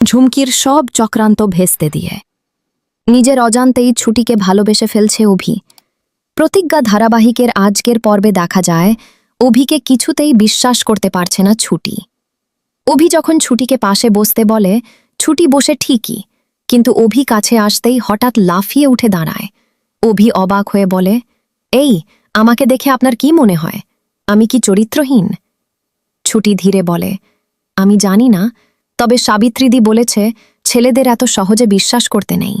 ঝুমকির সব চক্রান্ত ভেস্তে দিয়ে নিজের অজান্তেই ছুটিকে ভালোবেসে ফেলছে অভি। প্রতিজ্ঞা ধারাবাহিকের আজকের পর্বে দেখা যায় অভিকে কিছুতেই বিশ্বাস করতে পারছে না ছুটি। অভি যখন ছুটিকে পাশে বসতে বলে, ছুটি বসে ঠিকই, কিন্তু অভি কাছে আসতেই হঠাৎ লাফিয়ে উঠে দাঁড়ায়। অভি অবাক হয়ে বলে, এই, আমাকে দেখে আপনার কি মনে হয়? আমি কি চরিত্রহীন? ছুটি ধীরে বলে, আমি জানি না, তবে সাবিত্রীদি বলেছে ছেলেদের এত সহজে বিশ্বাস করতে নেই।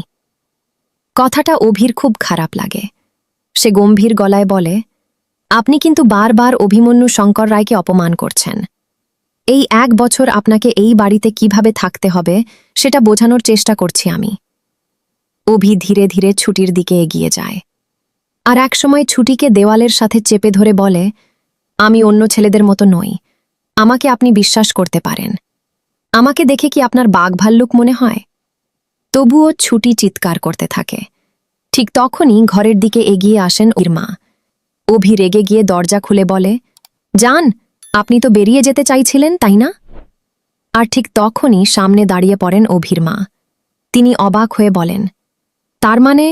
কথাটা অভির খুব খারাপ লাগে। সে গম্ভীর গলায় বলে, আপনি কিন্তু বারবার অভিমন্যু শঙ্কর রায়কে অপমান করছেন। এই 1 বছর আপনাকে এই বাড়িতে কিভাবে থাকতে হবে সেটা বোঝানোর চেষ্টা করছি আমি। অভি ধীরে ধীরে ছুটির দিকে এগিয়ে যায়, আর একসময় ছুটিকে দেওয়ালের সাথে চেপে ধরে বলে, আমি অন্য ছেলেদের মতো নই, আমাকে আপনি বিশ্বাস করতে পারেন। আমাকে দেখে কি আপনার বাঘ ভাল্লুক মনে হয়? তবুও ছুটি চিৎকার করতে থাকে। ঠিক তখনই ঘরের দিকে এগিয়ে আসেন ওর মা। অভি রেগে গিয়ে দরজা খুলে বলে, যান, আপনি তো বেরিয়ে যেতে চাইছিলেন, তাই না? আর ঠিক তখনই সামনে দাঁড়িয়ে পড়েন অভির মা। তিনি অবাক হয়ে বলেন, তার মানে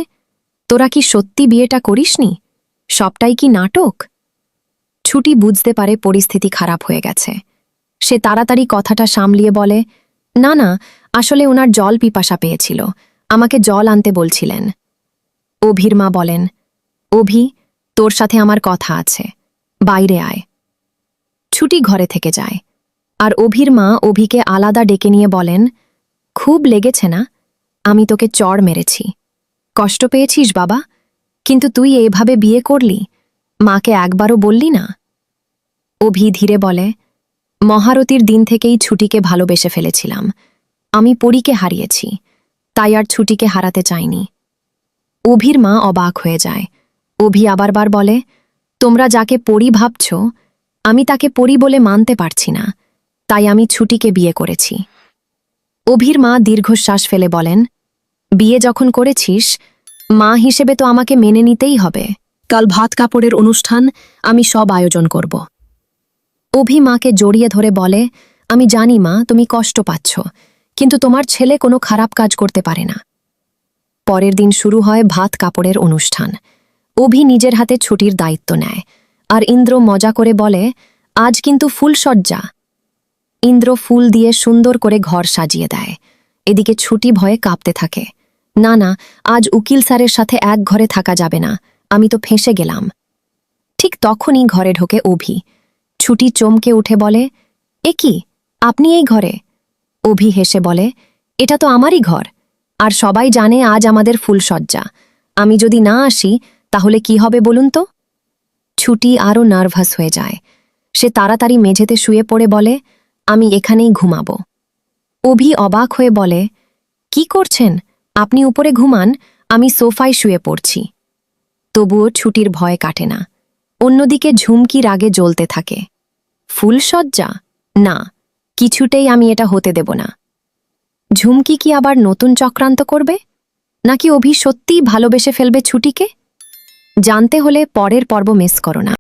তোরা কি সত্যি বিয়েটা করিসনি? সবটাই কি নাটক? ছুটি বুঝতে পারে পরিস্থিতি খারাপ হয়ে গেছে। সে তাড়াতাড়ি কথাটা সামলিয়ে বলে, না না, আসলে ওনার জল পিপাসা পেয়েছিল, আমাকে জল আনতে বলছিলেন। অভির মা বলেন, অভি, তোর সাথে আমার কথা আছে, বাইরে আয়। ছুটি ঘরে থেকে যায়, আর অভির মা অভিকে আলাদা ডেকে নিয়ে বলেন, খুব লেগেছে না? আমি তোকে চড় মেরেছি, কষ্ট পেয়েছিস বাবা, কিন্তু তুই এইভাবে বিয়ে করলি, মাকে একবারও বললি না? অভি ধীরে বলে, মহারতির দিন থেকেই ছুটিকে ভালোবেসে ফেলেছিলাম, আমি পরীকে হারিয়েছি, তাই আর ছুটিকে হারাতে চাইনি। অভির মা অবাক হয়ে যায়। অভি আবারবার বলে, তোমরা যাকে পরী ভাবছ, আমি তাকে পরী বলে মানতে পারছি না, তাই আমি ছুটিকে বিয়ে করেছি। অভির মা দীর্ঘশ্বাস ফেলে বলেন, বিয়ে যখন করেছিস, মা হিসেবে তো আমাকে মেনে নিতেই হবে। কাল ভাত কাপড়ের অনুষ্ঠান, আমি সব আয়োজন করব। অভি মাকে জড়িয়ে ধরে বলে, আমি জানি মা, তুমি কষ্ট পাচ্ছ, কিন্তু তোমার ছেলে কোনো খারাপ কাজ করতে পারে না। পরের দিন শুরু হয় ভাত কাপড়ের অনুষ্ঠান। অভি নিজের হাতে ছুটির দায়িত্ব নেয়, আর ইন্দ্র মজা করে বলে, আজ কিন্তু ফুলসজ্জা। ইন্দ্র ফুল দিয়ে সুন্দর করে ঘর সাজিয়ে দেয়। এদিকে ছুটি ভয়ে কাঁপতে থাকে, না না, আজ উকিল স্যারের সাথে এক ঘরে থাকা যাবে না, আমি তো ফেঁসে গেলাম। ঠিক তখনই ঘরে ঢোকে অভি। ছুটি চমকে উঠে বলে, এ কি, আপনি এই ঘরে? অভি হেসে বলে, এটা তো আমারই ঘর, আর সবাই জানে আজ আমাদের ফুলসজ্জা, আমি যদি না আসি তাহলে কি হবে বলুন তো? ছুটি আরও নার্ভাস হয়ে যায়। সে তাড়াতাড়ি মেঝেতে শুয়ে পড়ে বলে, আমি এখানেই ঘুমাবো। অভি অবাক হয়ে বলে, কি করছেন? আপনি উপরে ঘুমান, আমি সোফায় শুয়ে পড়ছি। তবুও ছুটির ভয় কাটে না। অন্যদিকে ঝুমকি রাগে জ্বলতে থাকে। ফুলসজ্জা? না, কিছুতেই আমি এটা হতে দেব না। ঝুমকি কি আবার নতুন চক্রান্ত করবে, নাকি অভি সত্যিই ভালোবেসে ফেলবে ছুটিকে? জানতে হলে পরের পর্ব মিস করো না।